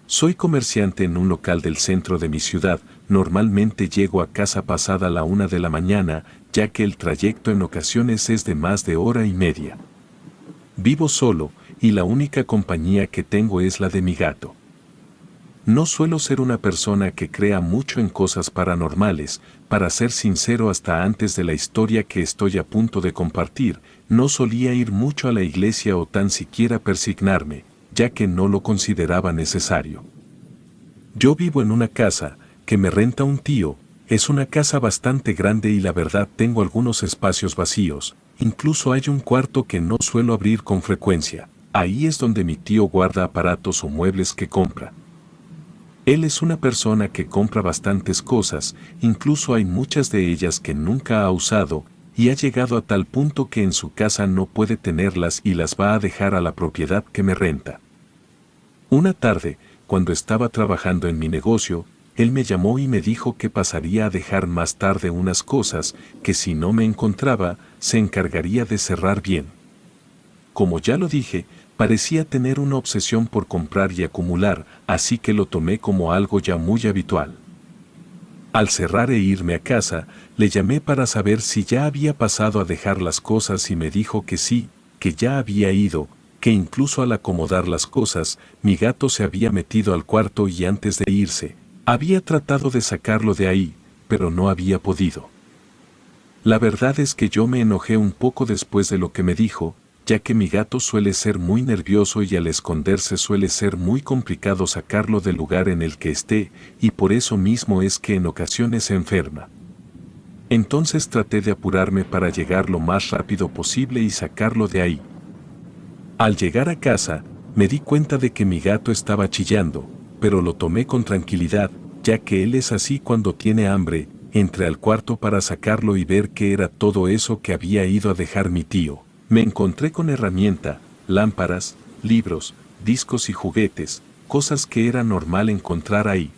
Soy comerciante en un local del centro de mi ciudad. Normalmente llego a casa pasada la 1 de la mañana, ya que el trayecto en ocasiones es de más de hora y media. Vivo solo, y la única compañía que tengo es la de mi gato. No suelo ser una persona que crea mucho en cosas paranormales. Para ser sincero, hasta antes de la historia que estoy a punto de compartir, no solía ir mucho a la iglesia o tan siquiera persignarme, ya que no lo consideraba necesario. Yo vivo en una casa que me renta un tío. Es una casa bastante grande y la verdad tengo algunos espacios vacíos. Incluso hay un cuarto que no suelo abrir con frecuencia. Ahí es donde mi tío guarda aparatos o muebles que compra. Él es una persona que compra bastantes cosas, incluso hay muchas de ellas que nunca ha usado, y ha llegado a tal punto que en su casa no puede tenerlas y las va a dejar a la propiedad que me renta. Una tarde, cuando estaba trabajando en mi negocio, él me llamó y me dijo que pasaría a dejar más tarde unas cosas, que si no me encontraba, se encargaría de cerrar bien. Como ya lo dije, parecía tener una obsesión por comprar y acumular, así que lo tomé como algo ya muy habitual. Al cerrar e irme a casa, le llamé para saber si ya había pasado a dejar las cosas y me dijo que sí, que ya había ido, que incluso al acomodar las cosas, mi gato se había metido al cuarto y antes de irse, había tratado de sacarlo de ahí, pero no había podido. La verdad es que yo me enojé un poco después de lo que me dijo, ya que mi gato suele ser muy nervioso y al esconderse suele ser muy complicado sacarlo del lugar en el que esté, y por eso mismo es que en ocasiones se enferma. Entonces traté de apurarme para llegar lo más rápido posible y sacarlo de ahí. Al llegar a casa, me di cuenta de que mi gato estaba chillando, pero lo tomé con tranquilidad, ya que él es así cuando tiene hambre. Entré al cuarto para sacarlo y ver qué era todo eso que había ido a dejar mi tío. Me encontré con herramienta, lámparas, libros, discos y juguetes, cosas que era normal encontrar ahí.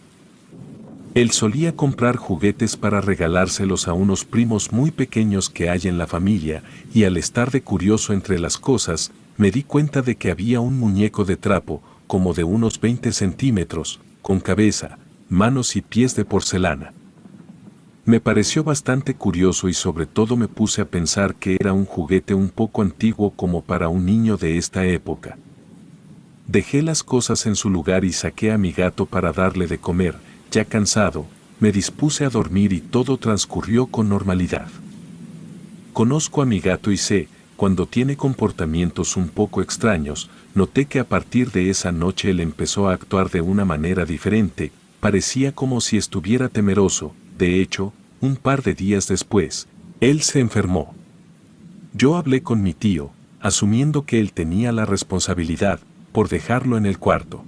Él solía comprar juguetes para regalárselos a unos primos muy pequeños que hay en la familia, y al estar de curioso entre las cosas, me di cuenta de que había un muñeco de trapo, como de unos 20 centímetros, con cabeza, manos y pies de porcelana. Me pareció bastante curioso y sobre todo me puse a pensar que era un juguete un poco antiguo como para un niño de esta época. Dejé las cosas en su lugar y saqué a mi gato para darle de comer. Ya cansado, me dispuse a dormir y todo transcurrió con normalidad. Conozco a mi gato y sé, cuando tiene comportamientos un poco extraños. Noté que a partir de esa noche él empezó a actuar de una manera diferente, parecía como si estuviera temeroso. De hecho, un par de días después, él se enfermó. Yo hablé con mi tío, asumiendo que él tenía la responsabilidad, por dejarlo en el cuarto.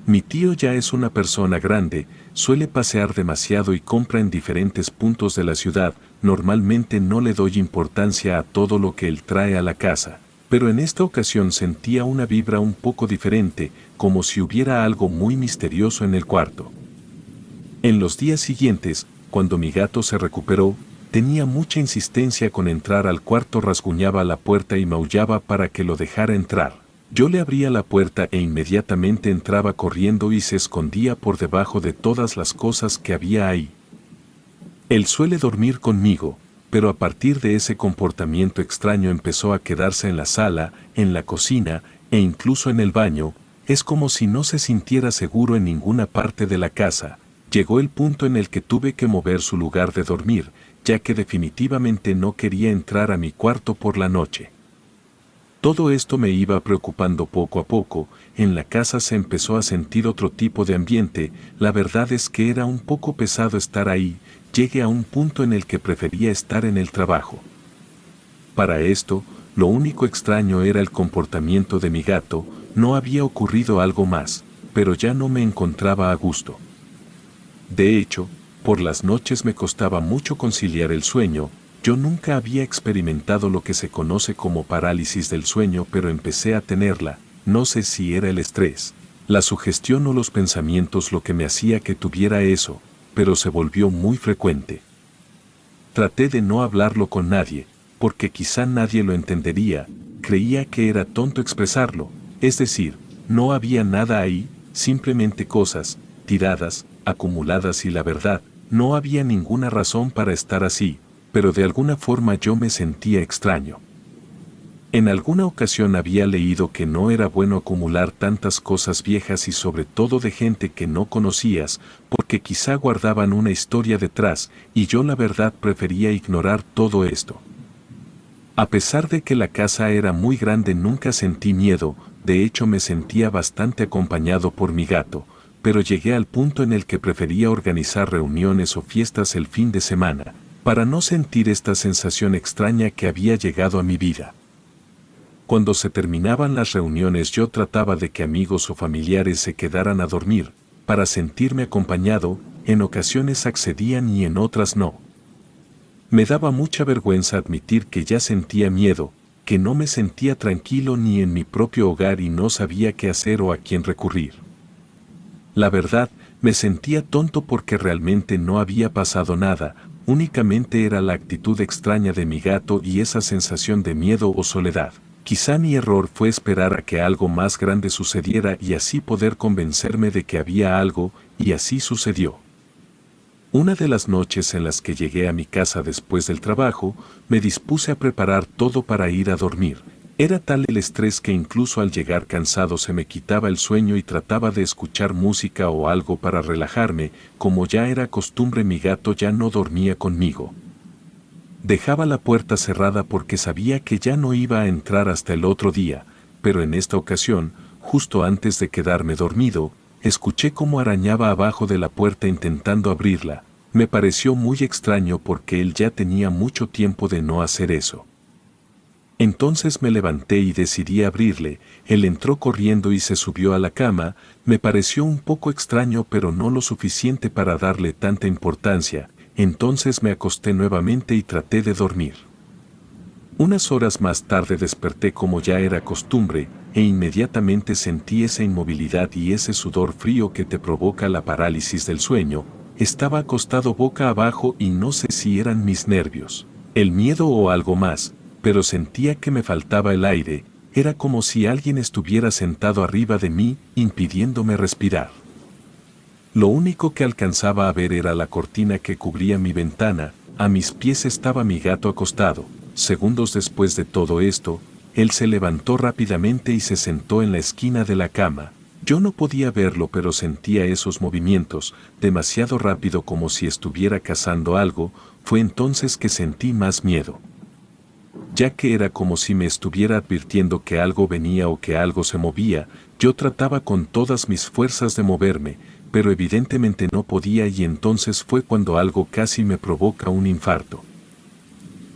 Mi tío ya es una persona grande, suele pasear demasiado y compra en diferentes puntos de la ciudad. Normalmente no le doy importancia a todo lo que él trae a la casa, pero en esta ocasión sentía una vibra un poco diferente, como si hubiera algo muy misterioso en el cuarto. En los días siguientes, cuando mi gato se recuperó, tenía mucha insistencia con entrar al cuarto, rasguñaba la puerta y maullaba para que lo dejara entrar. Yo le abría la puerta e inmediatamente entraba corriendo y se escondía por debajo de todas las cosas que había ahí. Él suele dormir conmigo, pero a partir de ese comportamiento extraño empezó a quedarse en la sala, en la cocina e incluso en el baño. Es como si no se sintiera seguro en ninguna parte de la casa. Llegó el punto en el que tuve que mover su lugar de dormir, ya que definitivamente no quería entrar a mi cuarto por la noche. Todo esto me iba preocupando poco a poco. En la casa se empezó a sentir otro tipo de ambiente. La verdad es que era un poco pesado estar ahí. Llegué a un punto en el que prefería estar en el trabajo. Para esto, lo único extraño era el comportamiento de mi gato. No había ocurrido algo más, pero ya no me encontraba a gusto. De hecho, por las noches me costaba mucho conciliar el sueño. Yo nunca había experimentado lo que se conoce como parálisis del sueño, pero empecé a tenerla. No sé si era el estrés, la sugestión o los pensamientos lo que me hacía que tuviera eso, pero se volvió muy frecuente. Traté de no hablarlo con nadie, porque quizá nadie lo entendería. Creía que era tonto expresarlo, es decir, no había nada ahí. simplemente cosas, tiradas, acumuladas y la verdad, no había ninguna razón para estar así, pero de alguna forma yo me sentía extraño. En alguna ocasión había leído que no era bueno acumular tantas cosas viejas y sobre todo de gente que no conocías, porque quizá guardaban una historia detrás, y yo la verdad prefería ignorar todo esto. A pesar de que la casa era muy grande nunca sentí miedo, de hecho me sentía bastante acompañado por mi gato, pero llegué al punto en el que prefería organizar reuniones o fiestas el fin de semana, para no sentir esta sensación extraña que había llegado a mi vida. Cuando se terminaban las reuniones yo trataba de que amigos o familiares se quedaran a dormir, para sentirme acompañado, en ocasiones accedían y en otras no. Me daba mucha vergüenza admitir que ya sentía miedo, que no me sentía tranquilo ni en mi propio hogar y no sabía qué hacer o a quién recurrir. La verdad, me sentía tonto porque realmente no había pasado nada, únicamente era la actitud extraña de mi gato y esa sensación de miedo o soledad. Quizá mi error fue esperar a que algo más grande sucediera y así poder convencerme de que había algo, y así sucedió. Una de las noches en las que llegué a mi casa después del trabajo, me dispuse a preparar todo para ir a dormir. Era tal el estrés que incluso al llegar cansado se me quitaba el sueño y trataba de escuchar música o algo para relajarme, como ya era costumbre mi gato ya no dormía conmigo. Dejaba la puerta cerrada porque sabía que ya no iba a entrar hasta el otro día, pero en esta ocasión, justo antes de quedarme dormido, escuché cómo arañaba abajo de la puerta intentando abrirla. Me pareció muy extraño porque él ya tenía mucho tiempo de no hacer eso. Entonces me levanté y decidí abrirle, él entró corriendo y se subió a la cama, me pareció un poco extraño pero no lo suficiente para darle tanta importancia, entonces me acosté nuevamente y traté de dormir. Unas horas más tarde desperté como ya era costumbre, e inmediatamente sentí esa inmovilidad y ese sudor frío que te provoca la parálisis del sueño. Estaba acostado boca abajo y no sé si eran mis nervios, el miedo o algo más, pero sentía que me faltaba el aire, era como si alguien estuviera sentado arriba de mí, impidiéndome respirar. Lo único que alcanzaba a ver era la cortina que cubría mi ventana, a mis pies estaba mi gato acostado. Segundos después de todo esto, él se levantó rápidamente y se sentó en la esquina de la cama. Yo no podía verlo pero sentía esos movimientos, demasiado rápido como si estuviera cazando algo, fue entonces que sentí más miedo. Ya que era como si me estuviera advirtiendo que algo venía o que algo se movía, yo trataba con todas mis fuerzas de moverme, pero evidentemente no podía y entonces fue cuando algo casi me provoca un infarto.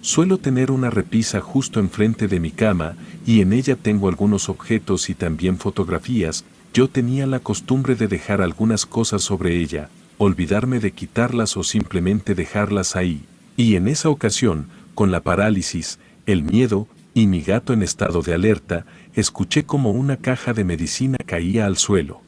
Suelo tener una repisa justo enfrente de mi cama y en ella tengo algunos objetos y también fotografías. Yo tenía la costumbre de dejar algunas cosas sobre ella, olvidarme de quitarlas o simplemente dejarlas ahí. Y en esa ocasión, con la parálisis, el miedo y mi gato en estado de alerta, escuché como una caja de medicina caía al suelo.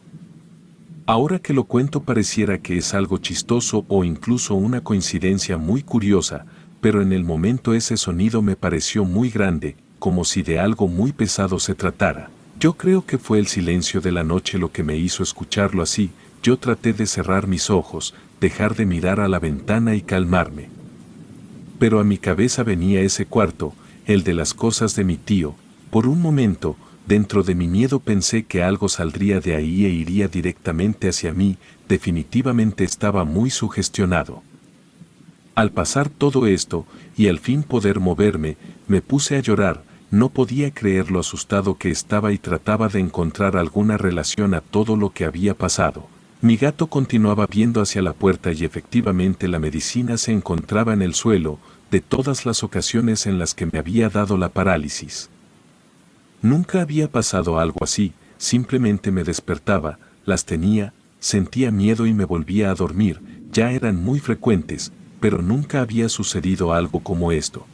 Ahora que lo cuento pareciera que es algo chistoso o incluso una coincidencia muy curiosa, pero en el momento ese sonido me pareció muy grande, como si de algo muy pesado se tratara. Yo creo que fue el silencio de la noche lo que me hizo escucharlo así. Yo traté de cerrar mis ojos, dejar de mirar a la ventana y calmarme. Pero a mi cabeza venía ese cuarto, el de las cosas de mi tío. Por un momento, dentro de mi miedo pensé que algo saldría de ahí e iría directamente hacia mí. Definitivamente estaba muy sugestionado. Al pasar todo esto, y al fin poder moverme, me puse a llorar, no podía creer lo asustado que estaba y trataba de encontrar alguna relación a todo lo que había pasado. Mi gato continuaba viendo hacia la puerta y efectivamente la medicina se encontraba en el suelo, de todas las ocasiones en las que me había dado la parálisis. Nunca había pasado algo así, simplemente me despertaba, las tenía, sentía miedo y me volvía a dormir, ya eran muy frecuentes, pero nunca había sucedido algo como esto.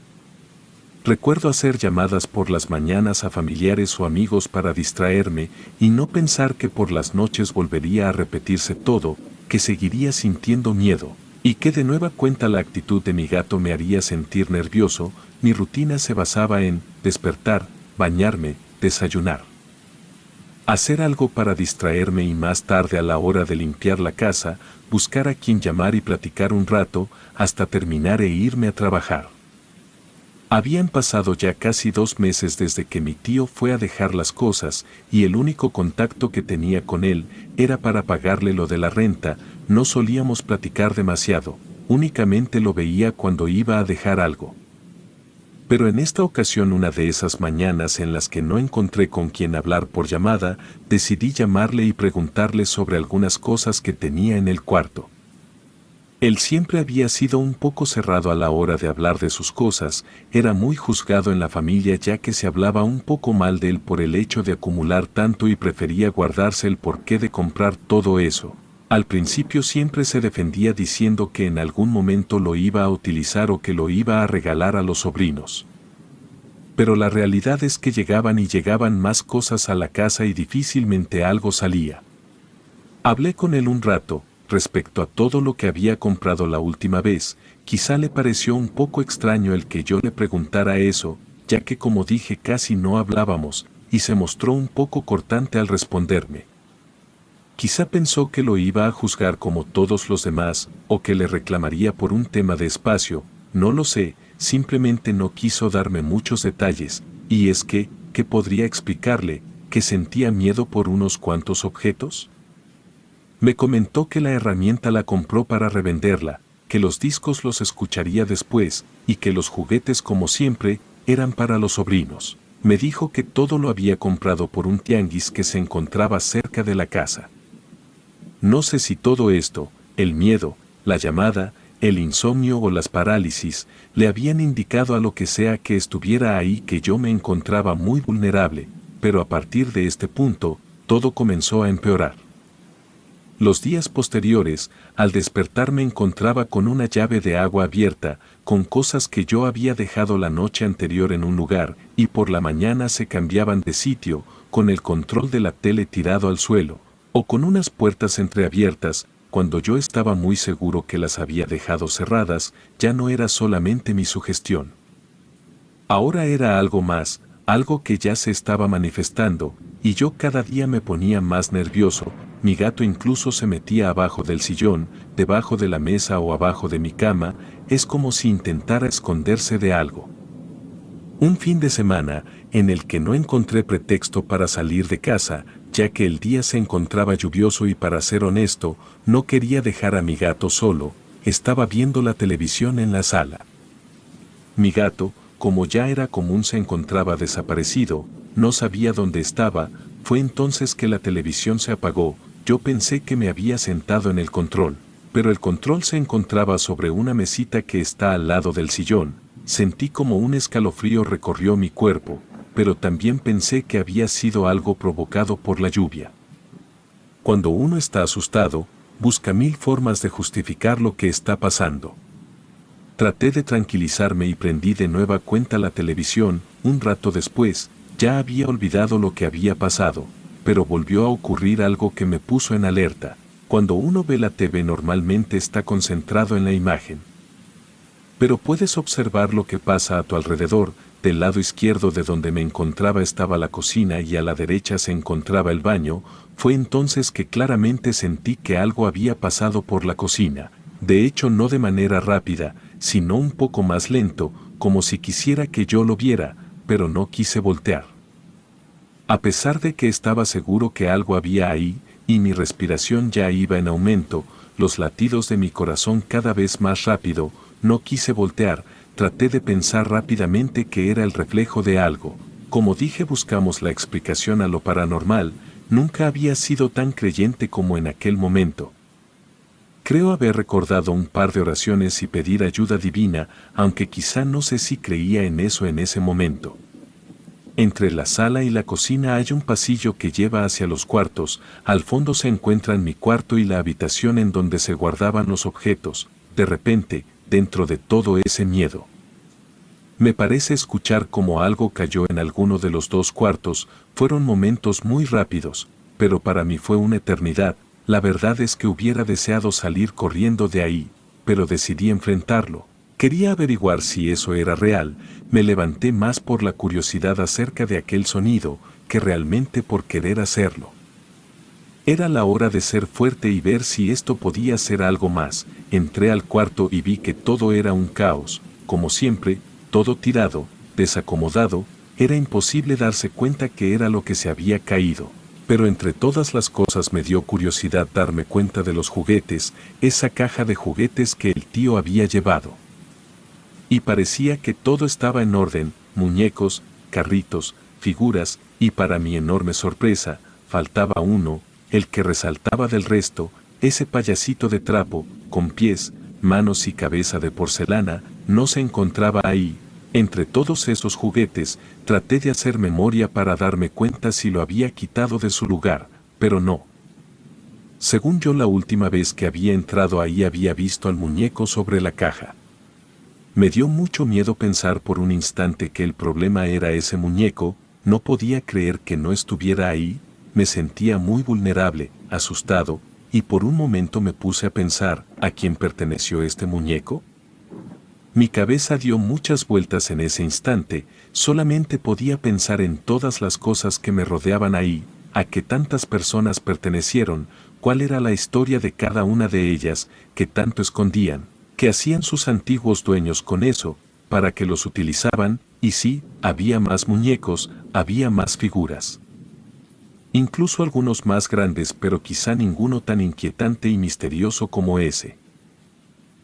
Recuerdo hacer llamadas por las mañanas a familiares o amigos para distraerme y no pensar que por las noches volvería a repetirse todo, que seguiría sintiendo miedo, y que de nueva cuenta la actitud de mi gato me haría sentir nervioso. Mi rutina se basaba en despertar, bañarme, desayunar. hacer algo para distraerme y más tarde a la hora de limpiar la casa, buscar a quien llamar y platicar un rato, hasta terminar e irme a trabajar. Habían pasado ya casi 2 meses desde que mi tío fue a dejar las cosas y el único contacto que tenía con él era para pagarle lo de la renta. No solíamos platicar demasiado, únicamente lo veía cuando iba a dejar algo. Pero en esta ocasión, una de esas mañanas en las que no encontré con quien hablar por llamada, decidí llamarle y preguntarle sobre algunas cosas que tenía en el cuarto. Él siempre había sido un poco cerrado a la hora de hablar de sus cosas, era muy juzgado en la familia ya que se hablaba un poco mal de él por el hecho de acumular tanto y prefería guardarse el porqué de comprar todo eso. Al principio siempre se defendía diciendo que en algún momento lo iba a utilizar o que lo iba a regalar a los sobrinos. Pero la realidad es que llegaban y llegaban más cosas a la casa y difícilmente algo salía. Hablé con él un rato respecto a todo lo que había comprado la última vez. Quizá le pareció un poco extraño el que yo le preguntara eso, ya que como dije casi no hablábamos, y se mostró un poco cortante al responderme. Quizá pensó que lo iba a juzgar como todos los demás, o que le reclamaría por un tema de espacio, no lo sé, simplemente no quiso darme muchos detalles, y es que, ¿qué podría explicarle? ¿Que sentía miedo por unos cuantos objetos? Me comentó que la herramienta la compró para revenderla, que los discos los escucharía después, y que los juguetes, como siempre, eran para los sobrinos. Me dijo que todo lo había comprado por un tianguis que se encontraba cerca de la casa. No sé si todo esto, el miedo, la llamada, el insomnio o las parálisis, le habían indicado a lo que sea que estuviera ahí que yo me encontraba muy vulnerable, pero a partir de este punto, todo comenzó a empeorar. Los días posteriores, al despertar me encontraba con una llave de agua abierta, con cosas que yo había dejado la noche anterior en un lugar, y por la mañana se cambiaban de sitio, con el control de la tele tirado al suelo, o con unas puertas entreabiertas, cuando yo estaba muy seguro que las había dejado cerradas. Ya no era solamente mi sugestión. Ahora era algo más, algo que ya se estaba manifestando, y yo cada día me ponía más nervioso. Mi gato incluso se metía abajo del sillón, debajo de la mesa o abajo de mi cama, es como si intentara esconderse de algo. Un fin de semana, en el que no encontré pretexto para salir de casa, ya que el día se encontraba lluvioso y, para ser honesto, no quería dejar a mi gato solo, estaba viendo la televisión en la sala. Mi gato, como ya era común, se encontraba desaparecido, no sabía dónde estaba. Fue entonces que la televisión se apagó. Yo pensé que me había sentado en el control, pero el control se encontraba sobre una mesita que está al lado del sillón. Sentí como un escalofrío recorrió mi cuerpo, pero también pensé que había sido algo provocado por la lluvia. Cuando uno está asustado, busca 1000 formas de justificar lo que está pasando. Traté de tranquilizarme y prendí de nueva cuenta la televisión. Un rato después, ya había olvidado lo que había pasado, pero volvió a ocurrir algo que me puso en alerta. Cuando uno ve la TV normalmente está concentrado en la imagen. Pero puedes observar lo que pasa a tu alrededor. Del lado izquierdo de donde me encontraba estaba la cocina y a la derecha se encontraba el baño. Fue entonces que claramente sentí que algo había pasado por la cocina. De hecho, no de manera rápida, sino un poco más lento, como si quisiera que yo lo viera, pero no quise voltear. A pesar de que estaba seguro que algo había ahí, y mi respiración ya iba en aumento, los latidos de mi corazón cada vez más rápido, no quise voltear. Traté de pensar rápidamente que era el reflejo de algo. Como dije, buscamos la explicación a lo paranormal. Nunca había sido tan creyente como en aquel momento. Creo haber recordado un par de oraciones y pedir ayuda divina, aunque quizá no sé si creía en eso en ese momento. Entre la sala y la cocina hay un pasillo que lleva hacia los cuartos. Al fondo se encuentran mi cuarto y la habitación en donde se guardaban los objetos. De repente, dentro de todo ese miedo, me parece escuchar como algo cayó en alguno de los 2 cuartos. Fueron momentos muy rápidos, pero para mí fue una eternidad. La verdad es que hubiera deseado salir corriendo de ahí, pero decidí enfrentarlo. Quería averiguar si eso era real, me levanté más por la curiosidad acerca de aquel sonido, que realmente por querer hacerlo. Era la hora de ser fuerte y ver si esto podía ser algo más. Entré al cuarto y vi que todo era un caos, como siempre, todo tirado, desacomodado, era imposible darse cuenta que era lo que se había caído. Pero entre todas las cosas me dio curiosidad darme cuenta de los juguetes, esa caja de juguetes que el tío había llevado. Y parecía que todo estaba en orden, muñecos, carritos, figuras, y para mi enorme sorpresa, faltaba uno, el que resaltaba del resto, ese payasito de trapo, con pies, manos y cabeza de porcelana, no se encontraba ahí. Entre todos esos juguetes, traté de hacer memoria para darme cuenta si lo había quitado de su lugar, pero no. Según yo, la última vez que había entrado ahí había visto al muñeco sobre la caja. Me dio mucho miedo pensar por un instante que el problema era ese muñeco, no podía creer que no estuviera ahí, me sentía muy vulnerable, asustado, y por un momento me puse a pensar, ¿a quién perteneció este muñeco? Mi cabeza dio muchas vueltas en ese instante, solamente podía pensar en todas las cosas que me rodeaban ahí, a qué tantas personas pertenecieron, cuál era la historia de cada una de ellas, que tanto escondían, qué hacían sus antiguos dueños con eso, para que los utilizaban, y sí, había más muñecos, había más figuras. Incluso algunos más grandes, pero quizá ninguno tan inquietante y misterioso como ese.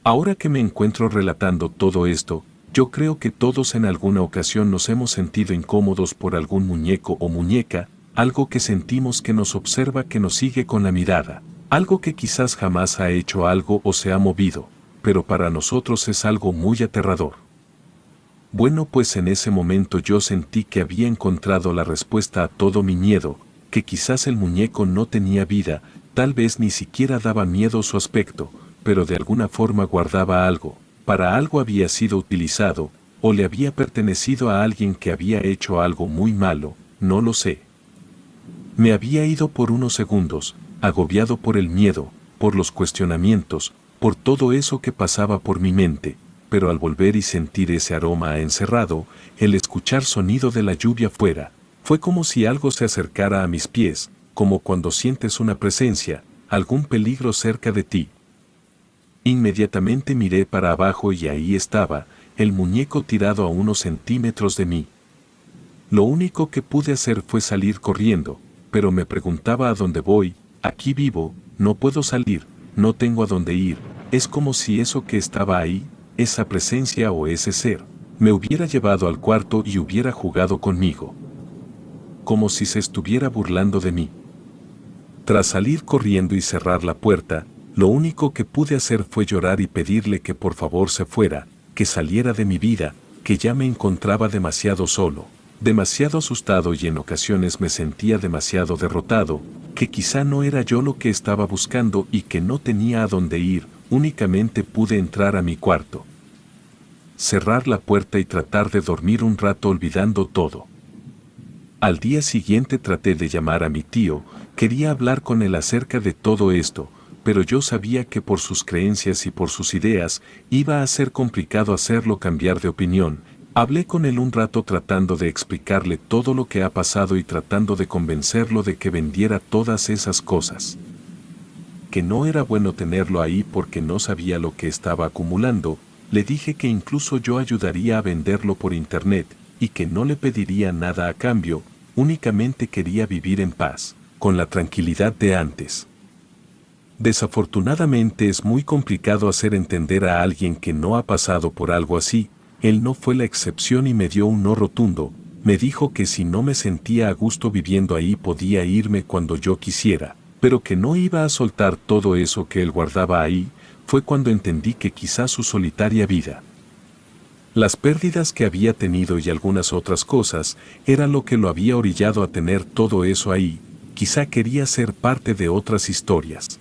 Ahora que me encuentro relatando todo esto, yo creo que todos en alguna ocasión nos hemos sentido incómodos por algún muñeco o muñeca, algo que sentimos que nos observa, que nos sigue con la mirada, algo que quizás jamás ha hecho algo o se ha movido, pero para nosotros es algo muy aterrador. Bueno, pues en ese momento yo sentí que había encontrado la respuesta a todo mi miedo, que quizás el muñeco no tenía vida, tal vez ni siquiera daba miedo su aspecto, pero de alguna forma guardaba algo, para algo había sido utilizado, o le había pertenecido a alguien que había hecho algo muy malo, no lo sé. Me había ido por unos segundos, agobiado por el miedo, por los cuestionamientos, por todo eso que pasaba por mi mente, pero al volver y sentir ese aroma encerrado, el escuchar sonido de la lluvia fuera, fue como si algo se acercara a mis pies, como cuando sientes una presencia, algún peligro cerca de ti. Inmediatamente miré para abajo y ahí estaba, el muñeco tirado a unos centímetros de mí. Lo único que pude hacer fue salir corriendo, pero me preguntaba a dónde voy, aquí vivo, no puedo salir, no tengo a dónde ir, es como si eso que estaba ahí, esa presencia o ese ser, me hubiera llevado al cuarto y hubiera jugado conmigo. Como si se estuviera burlando de mí. Tras salir corriendo y cerrar la puerta, lo único que pude hacer fue llorar y pedirle que por favor se fuera, que saliera de mi vida, que ya me encontraba demasiado solo, demasiado asustado y en ocasiones me sentía demasiado derrotado, que quizá no era yo lo que estaba buscando y que no tenía a dónde ir, únicamente pude entrar a mi cuarto. Cerrar la puerta y tratar de dormir un rato olvidando todo. Al día siguiente traté de llamar a mi tío, quería hablar con él acerca de todo esto, pero yo sabía que por sus creencias y por sus ideas iba a ser complicado hacerlo cambiar de opinión. Hablé con él un rato tratando de explicarle todo lo que ha pasado y tratando de convencerlo de que vendiera todas esas cosas. Que no era bueno tenerlo ahí porque no sabía lo que estaba acumulando, le dije que incluso yo ayudaría a venderlo por internet y que no le pediría nada a cambio, únicamente quería vivir en paz, con la tranquilidad de antes. Desafortunadamente es muy complicado hacer entender a alguien que no ha pasado por algo así. Él no fue la excepción y me dio un no rotundo, me dijo que si no me sentía a gusto viviendo ahí podía irme cuando yo quisiera, pero que no iba a soltar todo eso que él guardaba ahí. Fue cuando entendí que quizás su solitaria vida, las pérdidas que había tenido y algunas otras cosas, era lo que lo había orillado a tener todo eso ahí, quizá quería ser parte de otras historias.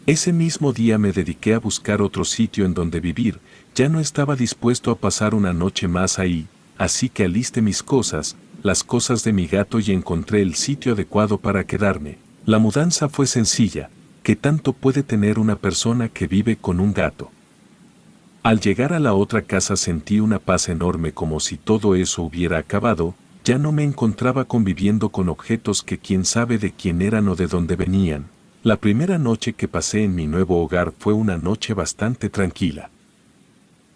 Ese mismo día me dediqué a buscar otro sitio en donde vivir, ya no estaba dispuesto a pasar una noche más ahí, así que alisté mis cosas, las cosas de mi gato y encontré el sitio adecuado para quedarme. La mudanza fue sencilla, ¿qué tanto puede tener una persona que vive con un gato? Al llegar a la otra casa sentí una paz enorme, como si todo eso hubiera acabado. Ya no me encontraba conviviendo con objetos que quién sabe de quién eran o de dónde venían. La primera noche que pasé en mi nuevo hogar fue una noche bastante tranquila.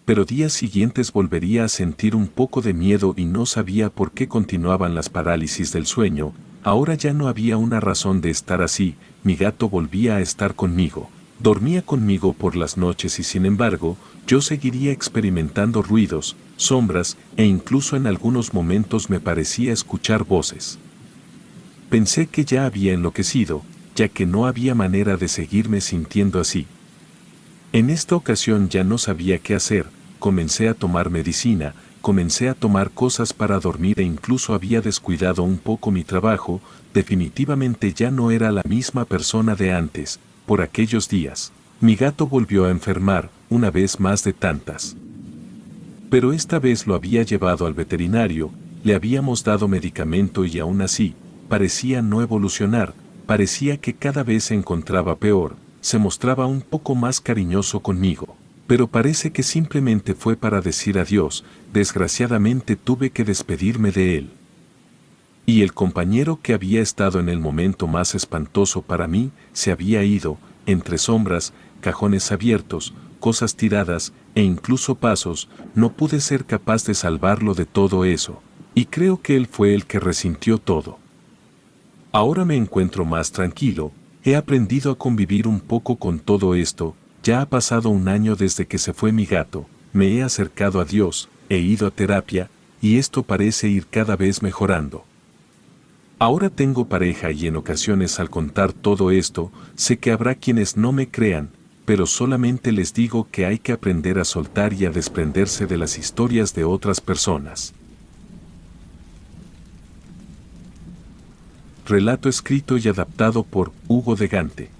Pero días siguientes volvería a sentir un poco de miedo y no sabía por qué continuaban las parálisis del sueño. Ahora ya no había una razón de estar así. Mi gato volvía a estar conmigo. Dormía conmigo por las noches y sin embargo, yo seguiría experimentando ruidos, sombras e incluso en algunos momentos me parecía escuchar voces. Pensé que ya había enloquecido, ya que no había manera de seguirme sintiendo así. En esta ocasión ya no sabía qué hacer, comencé a tomar medicina, comencé a tomar cosas para dormir e incluso había descuidado un poco mi trabajo. Definitivamente ya no era la misma persona de antes. Por aquellos días, mi gato volvió a enfermar, una vez más de tantas. Pero esta vez lo había llevado al veterinario, le habíamos dado medicamento y aún así, parecía no evolucionar, parecía que cada vez se encontraba peor, se mostraba un poco más cariñoso conmigo. Pero parece que simplemente fue para decir adiós. Desgraciadamente tuve que despedirme de él. Y el compañero que había estado en el momento más espantoso para mí, se había ido, entre sombras, cajones abiertos, cosas tiradas, e incluso pasos. No pude ser capaz de salvarlo de todo eso, y creo que él fue el que resintió todo. Ahora me encuentro más tranquilo, he aprendido a convivir un poco con todo esto. Ya ha pasado un año desde que se fue mi gato, me he acercado a Dios, he ido a terapia, y esto parece ir cada vez mejorando. Ahora tengo pareja y en ocasiones al contar todo esto, sé que habrá quienes no me crean, pero solamente les digo que hay que aprender a soltar y a desprenderse de las historias de otras personas. Relato escrito y adaptado por Hugo de Gante.